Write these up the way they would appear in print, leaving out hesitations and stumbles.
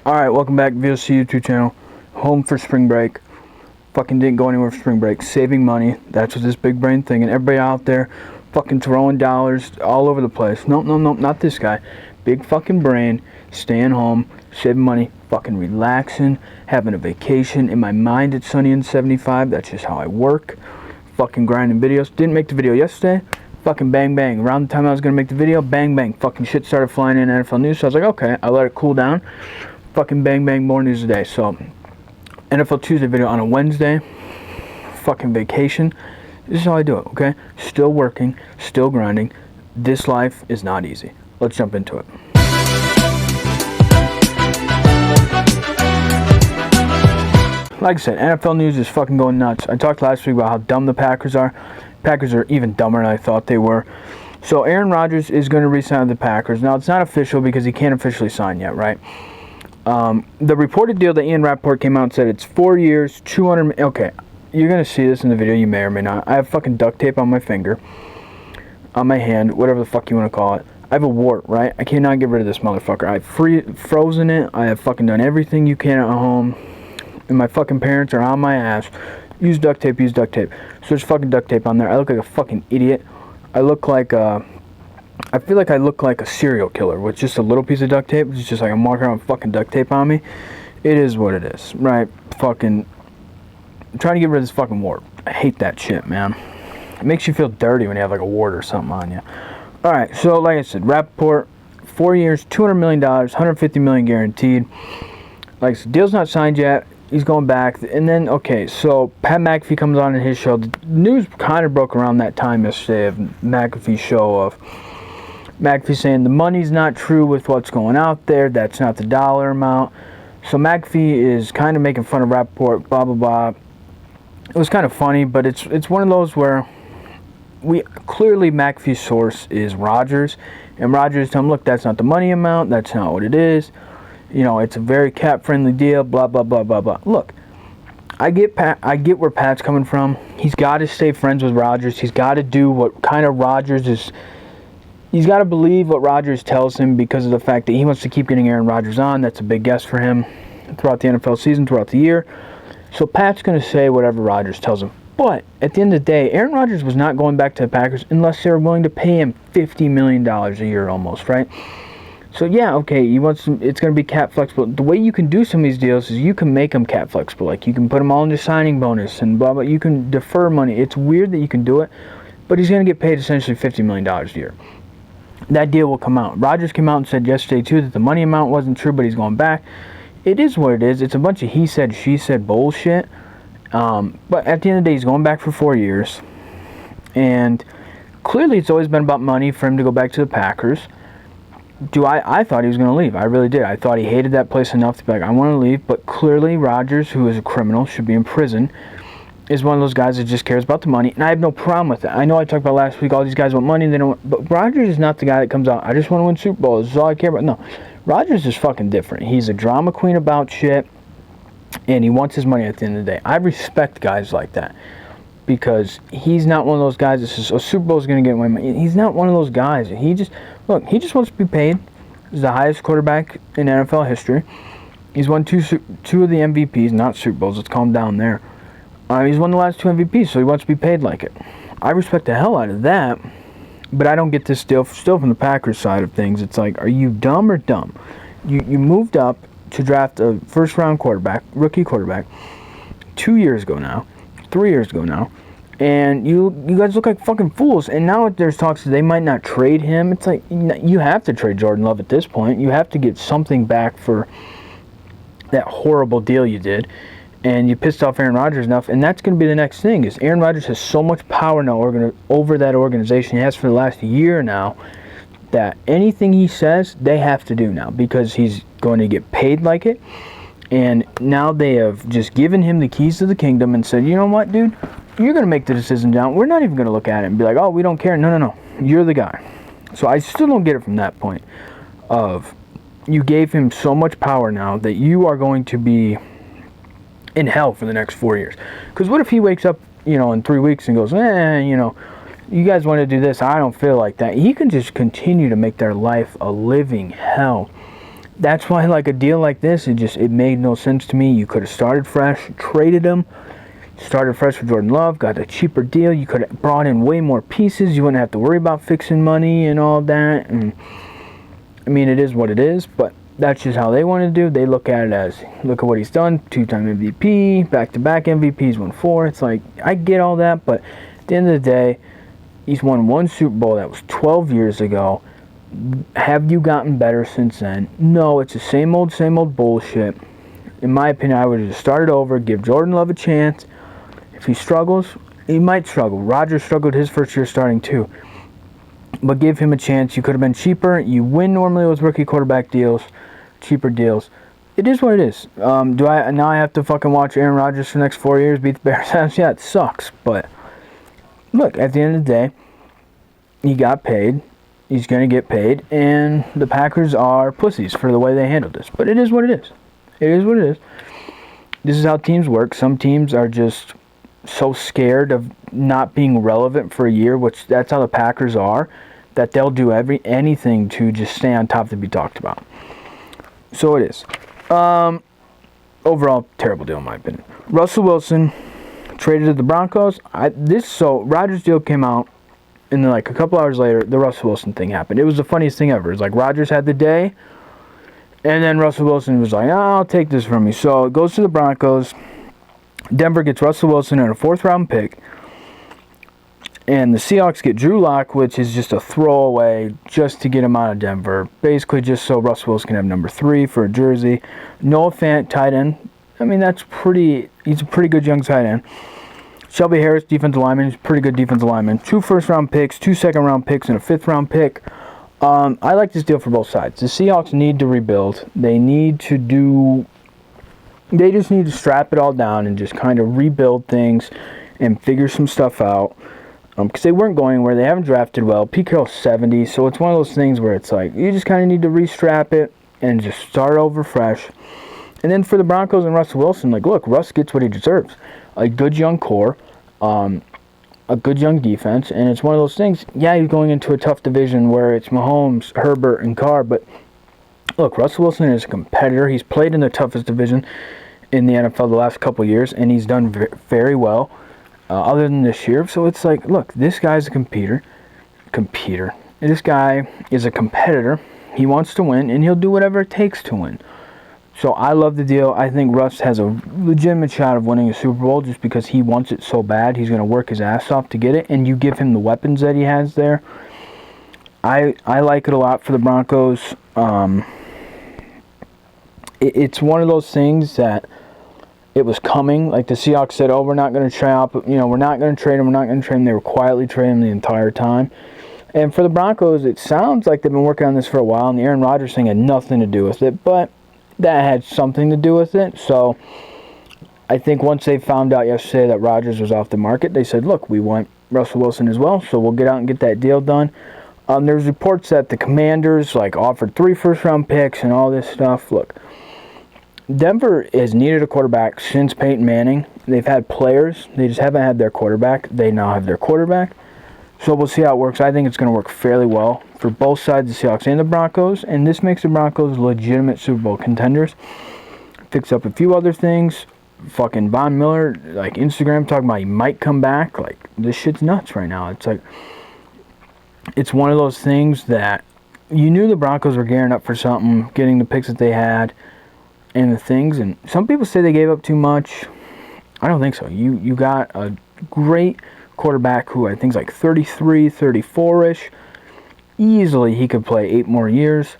Alright, welcome back to V.O.C. YouTube channel. Home for spring break. Fucking didn't go anywhere for spring break. Saving money. That's what this big brain thing. And everybody out there fucking throwing dollars all over the place. Nope, not this guy. Big fucking brain. Staying home. Saving money. Fucking relaxing. Having a vacation. In my mind it's sunny and 75. That's just how I work. Fucking grinding videos. Didn't make the video yesterday. Fucking bang bang. Around the time I was gonna make the video, bang bang. Fucking shit started flying in NFL news. So I was like, okay, I'll let it cool down. Fucking bang bang, more news today. So NFL Tuesday video on a Wednesday. Fucking vacation. This is how I do it, okay? Still working, still grinding. This life is not easy. Let's jump into it. Like I said, NFL news is fucking going nuts. I talked last week about how dumb the Packers are. Packers are even dumber than I thought they were. So Aaron Rodgers is going to re-sign with the Packers. Now, it's not official because he can't officially sign yet, right? The reported deal that Ian Rappaport came out and said it's 4 years, 200... Okay, you're going to see this in the video. You may or may not. I have fucking duct tape on my finger, on my hand, whatever the fuck you want to call it. I have a wart, right? I cannot get rid of this motherfucker. I've frozen it. I have fucking done everything you can at home. And my fucking parents are on my ass. Use duct tape, use duct tape. So there's fucking duct tape on there. I look like a fucking idiot. I look like I feel like I look like a serial killer with just a little piece of duct tape. It's just like I'm walking around with fucking duct tape on me. It is what it is, right? Fucking I'm trying to get rid of this fucking wart. I hate that shit, man. It makes you feel dirty when you have like a wart or something on you. Alright, so like I said, Rappaport, 4 years, $200 million, $150 million guaranteed. Like I said, deal's not signed yet. He's going back. And then, okay, so Pat McAfee comes on in his show. The news kind of broke around that time yesterday of McAfee's show of McAfee saying the money's not true with what's going out there. That's not the dollar amount. So McAfee is kind of making fun of Rappaport, blah, blah, blah. It was kind of funny, but it's one of those where clearly McAfee's source is Rodgers. And Rodgers tell him, look, that's not the money amount. That's not what it is. You know, it's a very cap-friendly deal, blah, blah, blah, blah, blah. Look, I get where Pat's coming from. He's got to stay friends with Rodgers. He's got to do what kind of Rodgers is... He's got to believe what Rodgers tells him because of the fact that he wants to keep getting Aaron Rodgers on. That's a big guess for him throughout the NFL season, throughout the year. So Pat's going to say whatever Rodgers tells him. But at the end of the day, Aaron Rodgers was not going back to the Packers unless they were willing to pay him $50 million a year almost, right? So yeah, okay, it's going to be cap flexible. The way you can do some of these deals is you can make them cap flexible. Like you can put them all into signing bonus and blah, blah. You can defer money. It's weird that you can do it, but he's going to get paid essentially $50 million a year. That deal will come out. Rodgers came out and said yesterday too that the money amount wasn't true, but he's going back. It is what it is. It's a bunch of he said, she said bullshit. But at the end of the day, he's going back for 4 years. And clearly it's always been about money for him to go back to the Packers. I thought he was going to leave. I really did. I thought he hated that place enough to be like, I want to leave. But clearly Rodgers, who is a criminal, should be in prison, is one of those guys that just cares about the money. And I have no problem with it. I know I talked about last week, all these guys want money. They don't. But Rodgers is not the guy that comes out, I just want to win Super Bowls. This is all I care about. No. Rodgers is fucking different. He's a drama queen about shit. And he wants his money at the end of the day. I respect guys like that. Because he's not one of those guys that says, oh, Super Bowl is going to get my money. He's not one of those guys. He just wants to be paid. He's the highest quarterback in NFL history. He's won two of the MVPs, not Super Bowls. Let's calm down there. He's won the last 2 MVPs, so he wants to be paid like it. I respect the hell out of that, but I don't get this still from the Packers side of things. It's like, are you dumb or dumb? You moved up to draft a first-round quarterback, rookie quarterback, 2 years ago now, 3 years ago now, and you guys look like fucking fools. And now there's talks that they might not trade him. It's like, you have to trade Jordan Love at this point. You have to get something back for that horrible deal you did. And you pissed off Aaron Rodgers enough, and that's going to be the next thing, is Aaron Rodgers has so much power now over that organization. He has for the last year now, that anything he says, they have to do now, because he's going to get paid like it. And now they have just given him the keys to the kingdom and said, you know what, dude? You're going to make the decision down. We're not even going to look at it and be like, oh, we don't care. No. You're the guy. So I still don't get it from that point of you gave him so much power now that you are going to be in hell for the next 4 years. Because what if he wakes up, in 3 weeks and goes, you guys want to do this, I don't feel like that. He can just continue to make their life a living hell. That's why, like, a deal like this, it made no sense to me. You could have started fresh, traded him, started fresh with Jordan Love, got a cheaper deal. You could have brought in way more pieces. You wouldn't have to worry about fixing money and all that. And I mean, it is what it is, but that's just how they want to do. They look at it as, look at what he's done, 2-time MVP, back-to-back MVPs, won 4. It's like, I get all that, but at the end of the day, he's won 1 Super Bowl. That was 12 years ago. Have you gotten better since then? No, it's the same old bullshit. In my opinion, I would have just started over, give Jordan Love a chance. If he struggles, he might struggle. Rodger struggled his first year starting too. But give him a chance. You could have been cheaper. You win normally with rookie quarterback deals, cheaper deals. It is what it is. Do I now have to fucking watch Aaron Rodgers for the next 4 years beat the Bears ass? Yeah, it sucks. But look, at the end of the day, he got paid. He's going to get paid, and the Packers are pussies for the way they handled this. But it is what it is. It is what it is. This is how teams work. Some teams are just so scared of not being relevant for a year, which that's how the Packers are, that they'll do anything to just stay on top to be talked about. So it is. Overall, terrible deal in my opinion. Russell Wilson traded to the Broncos. Rodgers' deal came out. And then, like, a couple hours later, the Russell Wilson thing happened. It was the funniest thing ever. It was like Rodgers had the day, and then Russell Wilson was like, I'll take this from you. So it goes to the Broncos. Denver gets Russell Wilson and a 4th-round pick. And the Seahawks get Drew Lock, which is just a throwaway just to get him out of Denver. Basically just so Russell Wilson can have number 3 for a jersey. Noah Fant, tight end. I mean, he's a pretty good young tight end. Shelby Harris, defensive lineman, pretty good defensive lineman. 2 first-round picks, 2 second-round picks, and a 5th-round pick. I like this deal for both sides. The Seahawks need to rebuild. They just need to strap it all down and just kind of rebuild things and figure some stuff out. Because they weren't going anywhere. They haven't drafted well. Pete Carroll's 70, so it's one of those things where it's like, you just kind of need to restrap it and just start over fresh. And then for the Broncos and Russell Wilson, like, look, Russ gets what he deserves. A good young core, a good young defense, and it's one of those things, yeah, he's going into a tough division where it's Mahomes, Herbert, and Carr, but look, Russell Wilson is a competitor. He's played in the toughest division in the NFL the last couple years, and he's done very well, other than this year. So it's like, look, this guy's a competitor. This guy is a competitor. He wants to win, and he'll do whatever it takes to win. So I love the deal. I think Russ has a legitimate shot of winning a Super Bowl just because he wants it so bad. He's going to work his ass off to get it, and you give him the weapons that he has there. I like it a lot for the Broncos. It's one of those things that it was coming. Like the Seahawks said, we're not going to we're not going to trade him. They were quietly trading him the entire time. And for the Broncos, it sounds like they've been working on this for a while, and the Aaron Rodgers thing had nothing to do with it, but that had something to do with it. So I think once they found out yesterday that Rodgers was off the market, they said, look, we want Russell Wilson as well, so we'll get out and get that deal done. There's reports that the Commanders offered 3 first-round picks and all this stuff. Look, Denver has needed a quarterback since Peyton Manning. They've had players. They just haven't had their quarterback. They now have their quarterback. So we'll see how it works. I think it's going to work fairly well for both sides, the Seahawks and the Broncos. And this makes the Broncos legitimate Super Bowl contenders. Fix up a few other things. Fucking Von Miller, Instagram talking about he might come back. This shit's nuts right now. It's one of those things that you knew the Broncos were gearing up for something, getting the picks that they had and the things. And some people say they gave up too much. I don't think so. You got a great quarterback who I think is 33, 34-ish. Easily he could play 8 more years.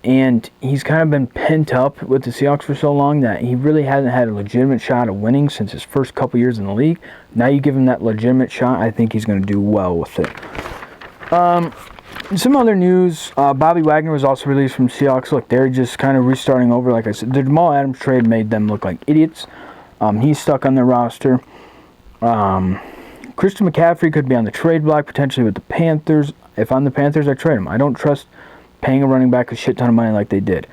And he's kind of been pent up with the Seahawks for so long that he really hasn't had a legitimate shot of winning since his first couple years in the league. Now you give him that legitimate shot, I think he's going to do well with it. Some other news, Bobby Wagner was also released from Seahawks. Look, they're just kind of restarting over. Like I said, the Jamal Adams trade made them look like idiots. He's stuck on their roster. Christian McCaffrey could be on the trade block potentially with the Panthers. If I'm the Panthers, I trade him. I don't trust paying a running back a shit ton of money like they did.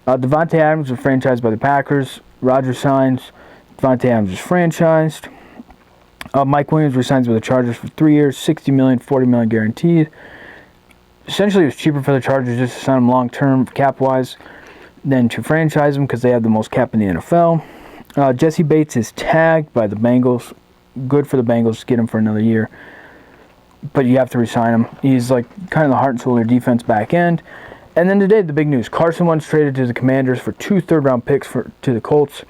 Devontae Adams was franchised by the Packers. Rodger signs. Devontae Adams is franchised. Mike Williams resigns with the Chargers for 3 years, $60 million, $40 million guaranteed. essentially it was cheaper for the Chargers just to sign him long-term cap-wise than to franchise him because they have the most cap in the NFL. Jesse Bates is tagged by the Bengals. Good for the Bengals to get him for another year. But you have to re-sign him. He's like kind of the heart and soul of their defense back end. And then today, the big news. Carson Wentz traded to the Commanders for 2 third-round picks to the Colts.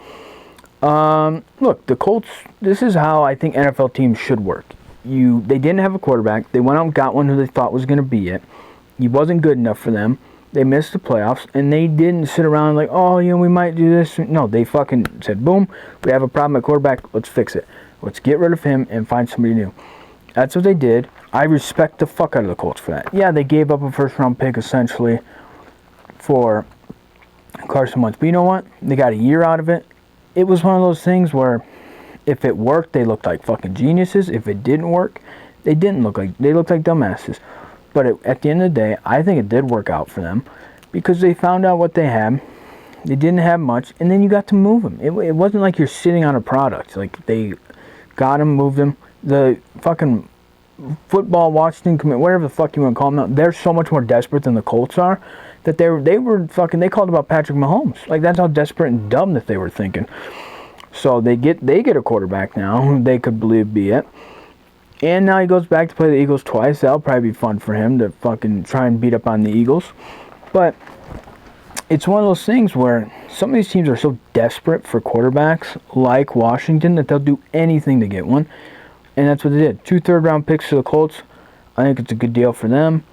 Look, the Colts, this is how I think NFL teams should work. They didn't have a quarterback. They went out and got one who they thought was going to be it. He wasn't good enough for them. They missed the playoffs, and they didn't sit around like, oh, we might do this. No, they fucking said, boom, we have a problem at quarterback. Let's fix it. Let's get rid of him and find somebody new. That's what they did. I respect the fuck out of the Colts for that. Yeah, they gave up a first-round pick, essentially, for Carson Wentz. But you know what? They got a year out of it. It was one of those things where if it worked, they looked like fucking geniuses. If it didn't work, they looked like dumbasses. But at the end of the day, I think it did work out for them because they found out what they had. They didn't have much, and then you got to move them. It wasn't like you're sitting on a product. Like, they got them, moved them. The fucking football Washington commit, whatever the fuck you want to call them now, they're so much more desperate than the Colts are that they called about Patrick Mahomes. Like, that's how desperate and dumb that they were thinking. So they get a quarterback now who they could believe be it. And now he goes back to play the Eagles twice. That'll probably be fun for him to fucking try and beat up on the Eagles. But it's one of those things where some of these teams are so desperate for quarterbacks, like Washington, that they'll do anything to get one. And that's what they did. 2 third-round picks to the Colts. I think it's a good deal for them.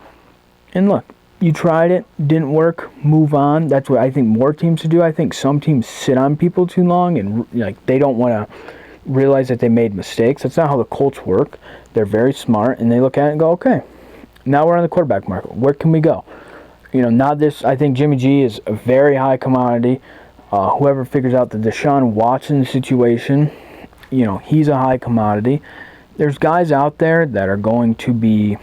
And look, you tried it, didn't work, move on. That's what I think more teams should do. I think some teams sit on people too long and they don't want to realize that they made mistakes. That's not how the Colts work. They're very smart, and they look at it and go, okay, now we're on the quarterback market. Where can we go? I think Jimmy G is a very high commodity. Whoever figures out the Deshaun Watson situation, he's a high commodity. There's guys out there that are going to be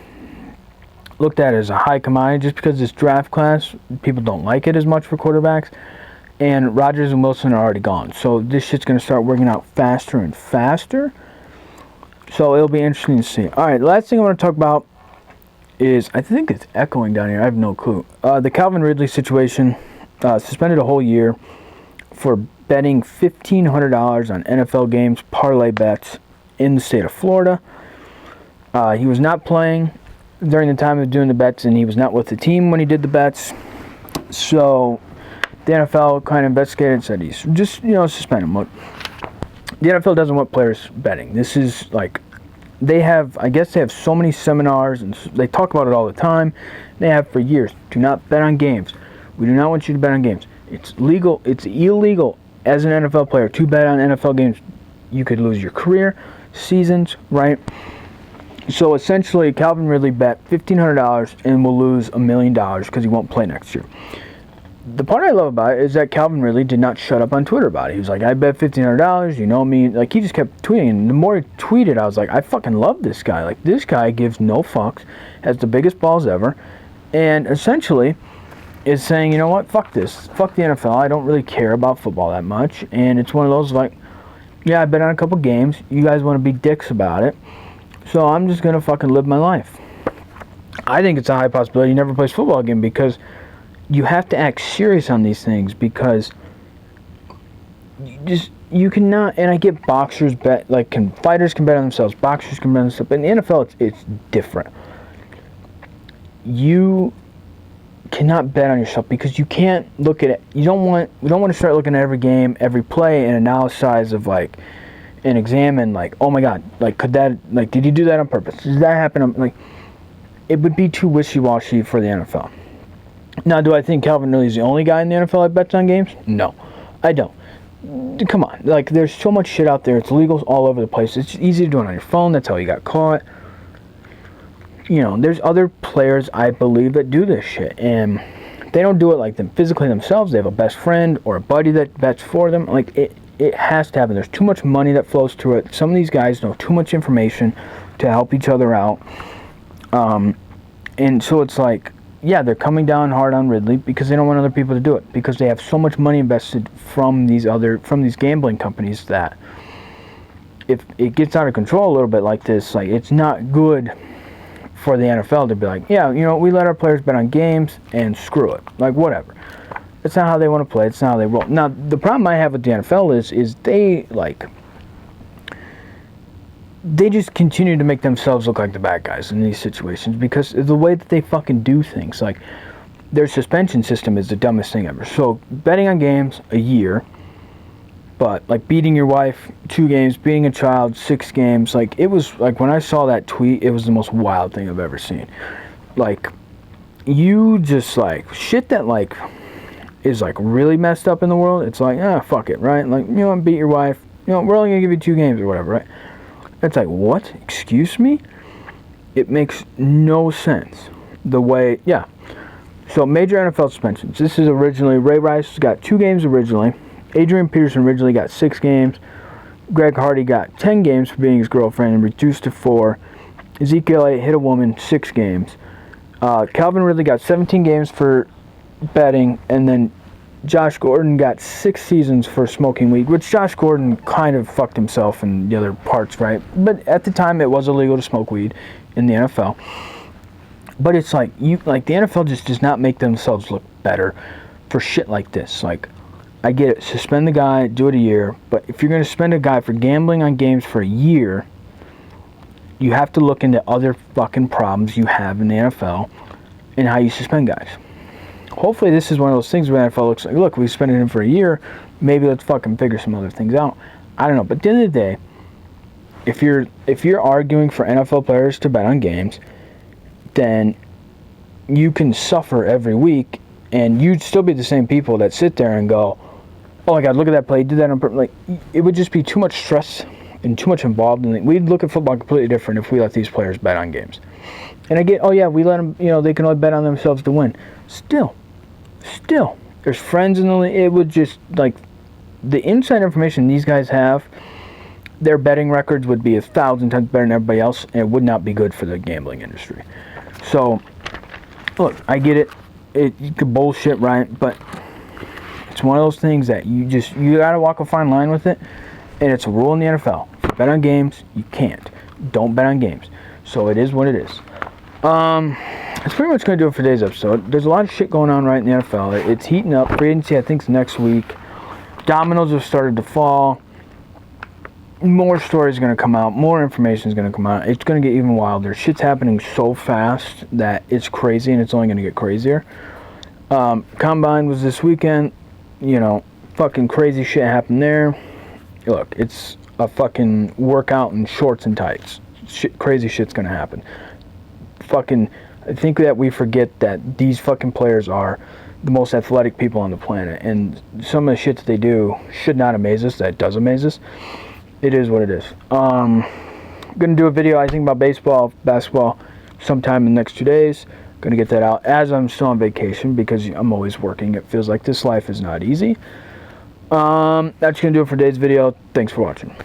looked at as a high commodity just because this draft class, people don't like it as much for quarterbacks. And Rodgers and Wilson are already gone. So this shit's going to start working out faster and faster. So it'll be interesting to see. All right, the last thing I want to talk about is, I think it's echoing down here. I have no clue. The Calvin Ridley situation, suspended a whole year for betting $1,500 on NFL games, parlay bets in the state of Florida. He was not playing during the time of doing the bets, and he was not with the team when he did the bets. So the NFL kind of investigated and said he's just, suspend him. Look, the NFL doesn't want players betting. This is like, they have so many seminars, and they talk about it all the time. They have for years. Do not bet on games. We do not want you to bet on games. It's legal. It's illegal as an NFL player to bet on NFL games. You could lose your career, seasons, right? So essentially, Calvin Ridley bet $1,500 and will lose $1 million because he won't play next year. The part I love about it is that Calvin Ridley did not shut up on Twitter about it. He was like, I bet $1,500, you know me. Like, he just kept tweeting. And the more he tweeted, I was like, I fucking love this guy. Like, this guy gives no fucks, has the biggest balls ever, and essentially is saying, you know what, fuck this. Fuck the NFL. I don't really care about football that much. And it's one of those, like, yeah, I bet on a couple games. You guys want to be dicks about it. So I'm just going to fucking live my life. I think it's a high possibility he never plays football again because you have to act serious on these things because you cannot, and I get boxers bet, like fighters can bet on themselves, boxers can bet on themselves, but in the NFL it's different. You cannot bet on yourself because you can't look at it. We don't want to start looking at every game, every play, and analyze of like, and examine like, oh my god, like could that, like did you do that on purpose? Did that happen? Like, it would be too wishy-washy for the NFL. Now, do I think Calvin Ridley is the only guy in the NFL that bets on games? No, I don't. Come on. Like, there's so much shit out there. It's legal all over the place. It's easy to do it on your phone. That's how you got caught. There's other players, I believe, that do this shit. And they don't do it like them physically themselves. They have a best friend or a buddy that bets for them. Like, it has to happen. There's too much money that flows through it. Some of these guys know too much information to help each other out. And so it's like, yeah, they're coming down hard on Ridley because they don't want other people to do it because they have so much money invested from these gambling companies that if it gets out of control a little bit like this, like it's not good for the NFL to be like, yeah, you know, we let our players bet on games and screw it. Like, whatever. It's not how they want to play. It's not how they roll. Now, the problem I have with the NFL is they, like, they just continue to make themselves look like the bad guys in these situations because of the way that they fucking do things. Like, their suspension system is the dumbest thing ever. So, betting on games, a year. But, like, beating your wife, 2 games, beating a child, 6 games. Like, it was, like, when I saw that tweet, it was the most wild thing I've ever seen. Like, you just, like, shit that, like, is, like, really messed up in the world. It's like, fuck it, right? Like, you know, beat your wife. You know, we're only going to give you 2 games or whatever, right? It's like, what? Excuse me? It makes no sense. The way, yeah. So, major NFL suspensions. This is originally, Ray Rice got 2 games originally. Adrian Peterson originally got 6 games. Greg Hardy got 10 games for beating his girlfriend and reduced to 4. Ezekiel Elliott hit a woman 6 games. Calvin Ridley got 17 games for betting, and then Josh Gordon got 6 seasons for smoking weed, which Josh Gordon kind of fucked himself in the other parts, right? But at the time, it was illegal to smoke weed in the NFL. But it's like, the NFL just does not make themselves look better for shit like this. Like, I get it, suspend the guy, do it a year, but if you're going to suspend a guy for gambling on games for a year, you have to look into other fucking problems you have in the NFL and how you suspend guys. Hopefully this is one of those things where the NFL looks like, look, we suspended him for a year, maybe let's fucking figure some other things out. I don't know, but at the end of the day, if you're arguing for NFL players to bet on games, then you can suffer every week, and you'd still be the same people that sit there and go, oh my God, look at that play, did that on purpose. Like, it would just be too much stress and too much involved. And we'd look at football completely different if we let these players bet on games. And I get, oh yeah, we let them, you know, they can only bet on themselves to win. Still, there's friends in the league. It would just, like, the inside information these guys have, their betting records would be 1,000 times better than everybody else, and it would not be good for the gambling industry. So, look, I get it. You could bullshit, right? But it's one of those things that you gotta walk a fine line with it, and it's a rule in the NFL. If you bet on games, you can't. Don't bet on games. So it is what it is. That's pretty much gonna do it for today's episode. There's a lot of shit going on right in the NFL. It's heating up. Free agency, I think, is next week. Dominoes have started to fall. More stories are going to come out. More information is going to come out. It's going to get even wilder. Shit's happening so fast that it's crazy, and it's only going to get crazier. Combine was this weekend. You know, fucking crazy shit happened there. Look, it's a fucking workout in shorts and tights. Crazy shit's going to happen. Fucking, I think that we forget that these fucking players are the most athletic people on the planet, and some of the shit that they do should not amaze us. That does amaze us. It is what it is. I'm going to do a video, I think, about baseball, basketball, sometime in the next 2 days. Going to get that out as I'm still on vacation because I'm always working. It feels like this life is not easy. That's going to do it for today's video. Thanks for watching.